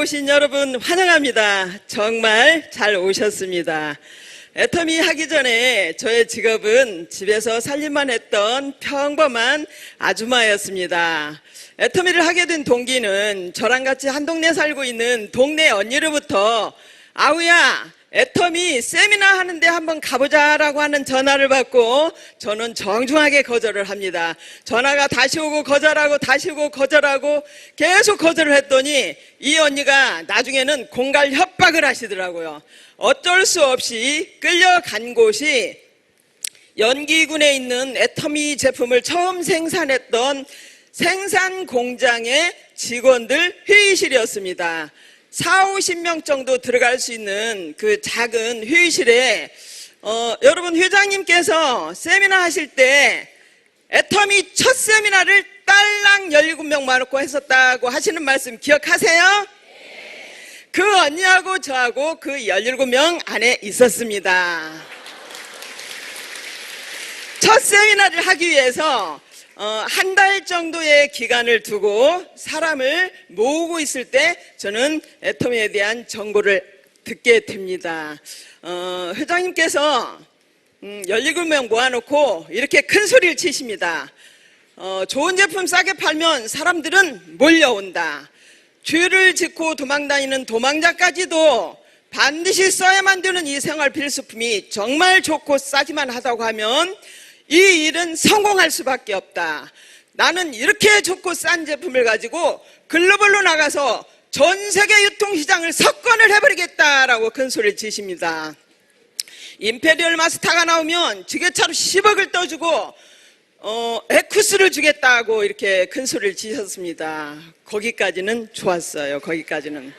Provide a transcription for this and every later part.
오신 여러분 환영합니다. 정말 잘 오셨습니다. 애터미 하기 전에 저의 직업은 집에서 살림만 했던 평범한 아주마였습니다. 애터미를 하게 된 동기는 저랑 같이 한 동네 살고 있는 동네 언니로부터 아우야, 애터미 세미나 하는데 한번 가보자라고 하는 전화를 받고 저는 정중하게 거절을 합니다. 전화가 다시 오고 거절하고 다시 오고 거절하고 계속 거절을 했더니 이 언니가 나중에는 공갈 협박을 하시더라고요. 어쩔 수 없이 끌려간 곳이 연기군에 있는 애터미 제품을 처음 생산했던 생산 공장의 직원들 회의실이었습니다. 40-50명 정도 들어갈 수 있는 그 작은 회의실에 여러분 회장님께서 세미나 하실 때 애터미 첫 세미나를 딸랑 17명 놓고 했었다고 하시는 말씀 기억하세요? 그 언니하고 저하고 그 17명 안에 있었습니다. 첫 세미나를 하기 위해서 한 달 정도의 기간을 두고 사람을 모으고 있을 때 저는 애터미에 대한 정보를 듣게 됩니다. 회장님께서 17명 모아놓고 이렇게 큰 소리를 치십니다. 좋은 제품 싸게 팔면 사람들은 몰려온다. 죄를 짓고 도망다니는 도망자까지도 반드시 써야만 되는 이 생활 필수품이 정말 좋고 싸기만 하다고 하면 이 일은 성공할 수밖에 없다. 나는 이렇게 좋고 싼 제품을 가지고 글로벌로 나가서 전 세계 유통시장을 석권을 해버리겠다라고 큰 소리를 치십니다. 임페리얼 마스터가 나오면 지게차로 10억을 떠주고 에쿠스를 주겠다고 이렇게 큰 소리를 치셨습니다. 거기까지는 좋았어요. 거기까지는.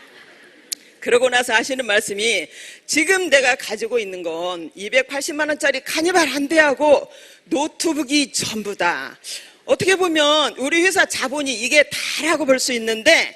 그러고 나서 하시는 말씀이 지금 내가 가지고 있는 건 280만 원짜리 카니발 한 대하고 노트북이 전부다. 어떻게 보면 우리 회사 자본이 이게 다라고 볼 수 있는데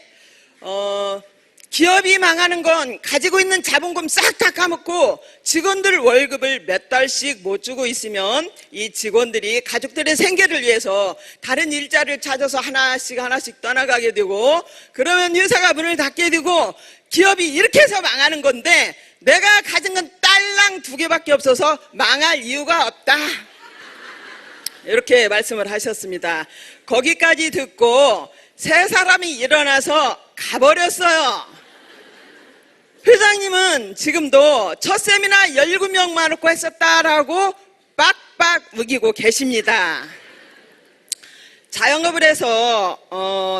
기업이 망하는 건 가지고 있는 자본금 싹 다 까먹고 직원들 월급을 몇 달씩 못 주고 있으면 이 직원들이 가족들의 생계를 위해서 다른 일자리를 찾아서 하나씩 떠나가게 되고 그러면 회사가 문을 닫게 되고 기업이 이렇게 해서 망하는 건데 내가 가진 건 딸랑 2개밖에 없어서 망할 이유가 없다. 이렇게 말씀을 하셨습니다. 거기까지 듣고 세 사람이 일어나서 가버렸어요. 회장님은 지금도 첫 세미나 17명 놓고 했었다라고 빡빡 우기고 계십니다. 자영업을 해서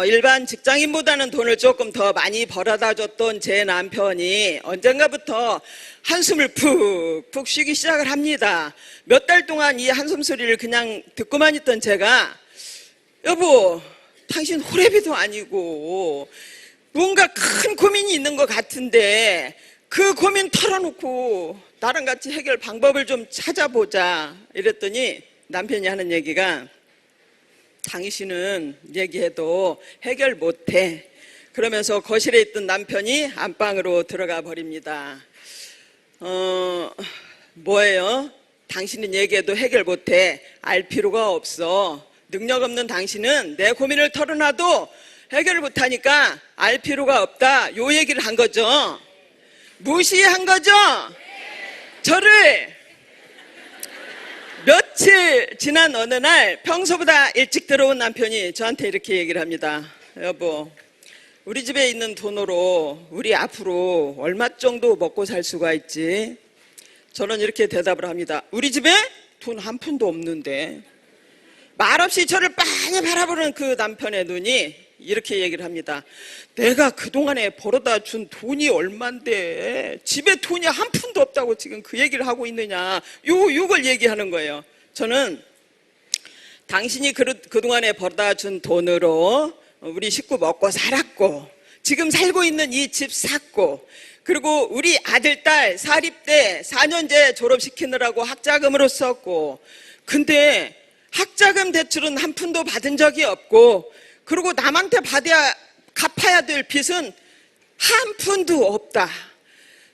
일반 직장인보다는 돈을 조금 더 많이 벌어다 줬던 제 남편이 언젠가부터 한숨을 푹푹 쉬기 시작을 합니다. 몇 달 동안 이 한숨 소리를 그냥 듣고만 있던 제가 여보, 당신 호래비도 아니고 뭔가 큰 고민이 있는 것 같은데 그 고민 털어놓고 나랑 같이 해결 방법을 좀 찾아보자 이랬더니 남편이 하는 얘기가 당신은 얘기해도 해결 못해. 그러면서 거실에 있던 남편이 안방으로 들어가 버립니다. 뭐예요? 당신은 얘기해도 해결 못해. 알 필요가 없어. 능력 없는 당신은 내 고민을 털어놔도 해결을 못하니까 알 필요가 없다. 요 얘기를 한 거죠. 무시한 거죠. 저를 며칠 지난 어느 날 평소보다 일찍 들어온 남편이 저한테 이렇게 얘기를 합니다. 여보, 우리 집에 있는 돈으로 우리 앞으로 얼마 정도 먹고 살 수가 있지? 저는 이렇게 대답을 합니다. 우리 집에 돈 한 푼도 없는데. 말없이 저를 빤히 바라보는 그 남편의 눈이 이렇게 얘기를 합니다. 내가 그동안에 벌어다 준 돈이 얼만데 집에 돈이 한 푼도 없다고 지금 그 얘기를 하고 있느냐. 요걸 얘기하는 거예요. 저는 당신이 그동안에 벌어다 준 돈으로 우리 식구 먹고 살았고 지금 살고 있는 이 집 샀고 그리고 우리 아들, 딸 사립대 4년제 졸업시키느라고 학자금으로 썼고 근데 학자금 대출은 한 푼도 받은 적이 없고 그리고 남한테 갚아야 될 빚은 한 푼도 없다.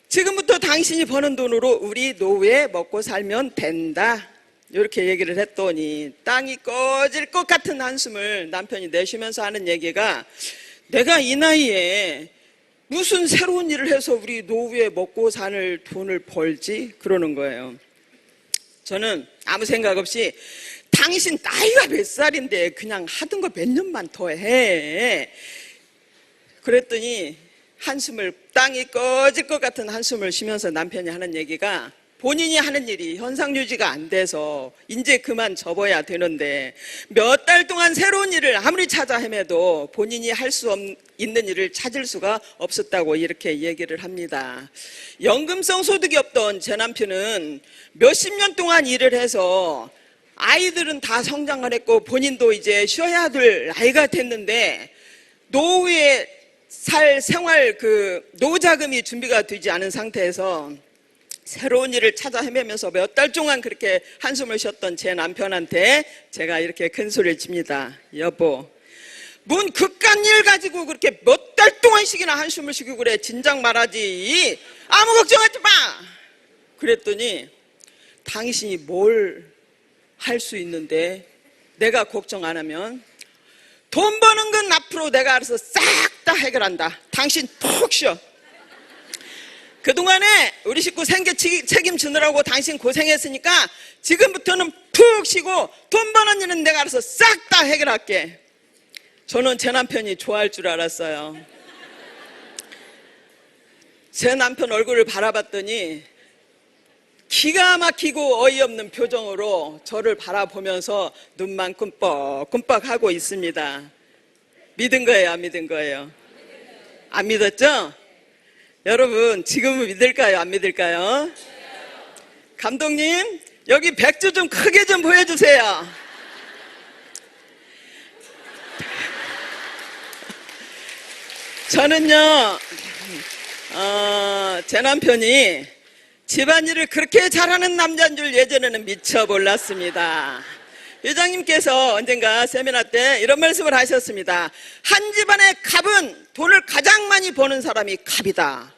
지금부터 당신이 버는 돈으로 우리 노후에 먹고 살면 된다. 이렇게 얘기를 했더니 땅이 꺼질 것 같은 한숨을 남편이 내쉬면서 하는 얘기가 내가 이 나이에 무슨 새로운 일을 해서 우리 노후에 먹고 살 돈을 벌지? 그러는 거예요. 저는 아무 생각 없이 당신 나이가 몇 살인데 그냥 하던 거 몇 년만 더 해. 그랬더니 한숨을, 땅이 꺼질 것 같은 한숨을 쉬면서 남편이 하는 얘기가, 본인이 하는 일이 현상 유지가 안 돼서 이제 그만 접어야 되는데 몇 달 동안 새로운 일을 아무리 찾아 헤매도 본인이 할 수 있는 일을 찾을 수가 없었다고 이렇게 얘기를 합니다. 연금성 소득이 없던 제 남편은 몇십 년 동안 일을 해서 아이들은 다 성장을 했고 본인도 이제 쉬어야 될 나이가 됐는데 노후에 살 생활 노자금이 준비가 되지 않은 상태에서 새로운 일을 찾아 헤매면서 몇 달 동안 그렇게 한숨을 쉬었던 제 남편한테 제가 이렇게 큰 소리를 칩니다. 여보, 뭔 그깟 일 가지고 그렇게 몇 달 동안씩이나 한숨을 쉬고 그래. 진작 말하지. 아무 걱정하지 마. 그랬더니 당신이 뭘 할 수 있는데 내가 걱정 안 하면, 돈 버는 건 앞으로 내가 알아서 싹 다 해결한다. 당신 푹 쉬어. 그동안에 우리 식구 생계 책임지느라고 당신 고생했으니까 지금부터는 푹 쉬고 돈 버는 일은 내가 알아서 싹 다 해결할게. 저는 제 남편이 좋아할 줄 알았어요. 제 남편 얼굴을 바라봤더니 기가 막히고 어이없는 표정으로 저를 바라보면서 눈만 끔뻑끔뻑 하고 있습니다. 믿은 거예요, 안 믿은 거예요? 안 믿었죠? 여러분, 지금은 믿을까요, 안 믿을까요? 감독님, 여기 백조 좀 크게 좀 보여주세요. 저는요, 제 남편이 집안일을 그렇게 잘하는 남자인 줄 예전에는 미처 몰랐습니다. 회장님께서 언젠가 세미나 때 이런 말씀을 하셨습니다. 한 집안의 갑은 돈을 가장 많이 버는 사람이 갑이다.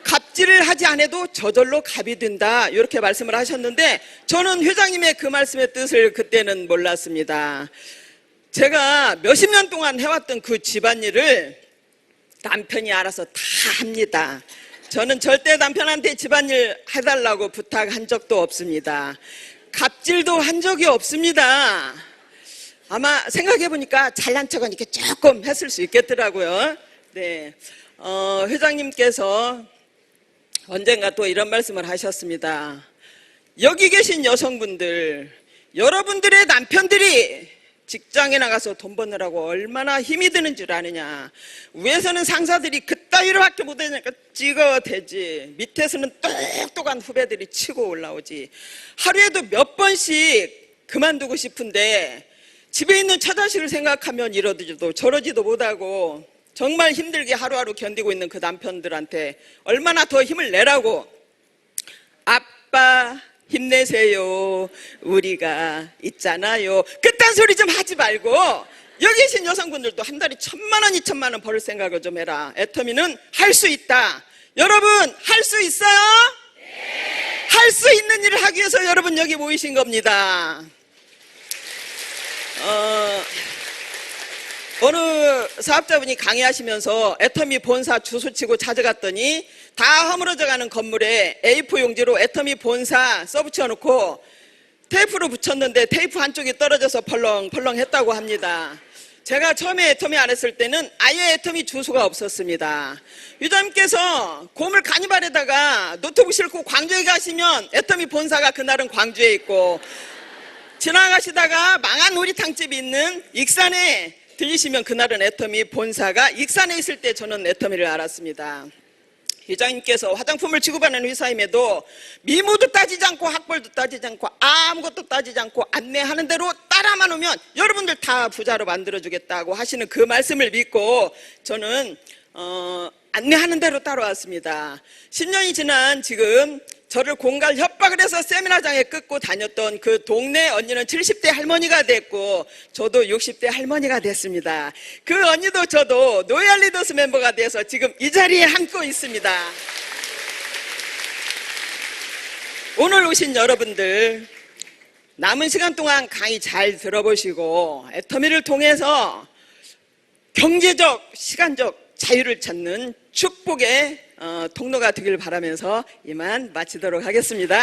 갑질을 하지 않아도 저절로 갑이 된다. 이렇게 말씀을 하셨는데 저는 회장님의 그 말씀의 뜻을 그때는 몰랐습니다. 제가 몇십 년 동안 해왔던 그 집안일을 남편이 알아서 다 합니다. 저는 절대 남편한테 집안일 해달라고 부탁한 적도 없습니다. 갑질도 한 적이 없습니다. 아마 생각해보니까 잘난 척은 이렇게 조금 했을 수 있겠더라고요. 네, 회장님께서 언젠가 또 이런 말씀을 하셨습니다. 여기 계신 여성분들, 여러분들의 남편들이 직장에 나가서 돈 버느라고 얼마나 힘이 드는 줄 아느냐. 위에서는 상사들이 그따위로밖에 못하니까 찍어대지, 밑에서는 똑똑한 후배들이 치고 올라오지. 하루에도 몇 번씩 그만두고 싶은데 집에 있는 처자식을 생각하면 이러지도 저러지도 못하고 정말 힘들게 하루하루 견디고 있는 그 남편들한테 얼마나 더 힘을 내라고, 아빠 힘내세요, 우리가 있잖아요, 그딴 소리 좀 하지 말고 여기 계신 여성분들도 한 달에 1,000만 원, 2,000만 원 벌을 생각을 좀 해라. 애터미는 할 수 있다. 여러분, 할 수 있어요? 네. 할 수 있는 일을 하기 위해서 여러분 여기 모이신 겁니다. 어느 사업자분이 강의하시면서 애터미 본사 주소 치고 찾아갔더니 다 허물어져가는 건물에 A4 용지로 애터미 본사 써붙여놓고 테이프로 붙였는데 테이프 한쪽이 떨어져서 펄렁펄렁 했다고 합니다. 제가 처음에 애터미 안 했을 때는 아예 애터미 주소가 없었습니다. 유자님께서 고물 가니발에다가 노트북 싣고 광주에 가시면 애터미 본사가 그날은 광주에 있고, 지나가시다가 망한 오리탕집이 있는 익산에 들리시면 그날은 애터미 본사가 익산에 있을 때 저는 애터미를 알았습니다. 회장님께서 화장품을 취급하는 회사임에도 미모도 따지지 않고 학벌도 따지지 않고 아무것도 따지지 않고 안내하는 대로 따라만 오면 여러분들 다 부자로 만들어주겠다고 하시는 그 말씀을 믿고 저는 안내하는 대로 따라왔습니다. 10년이 지난 지금 저를 공갈 협박을 해서 세미나장에 끌고 다녔던 그 동네 언니는 70대 할머니가 됐고 저도 60대 할머니가 됐습니다. 그 언니도 저도 노예할 리더스 멤버가 돼서 지금 이 자리에 앉고 있습니다. 오늘 오신 여러분들, 남은 시간 동안 강의 잘 들어보시고 애터미를 통해서 경제적, 시간적 자유를 찾는 축복의 통로가 되길 바라면서 이만 마치도록 하겠습니다.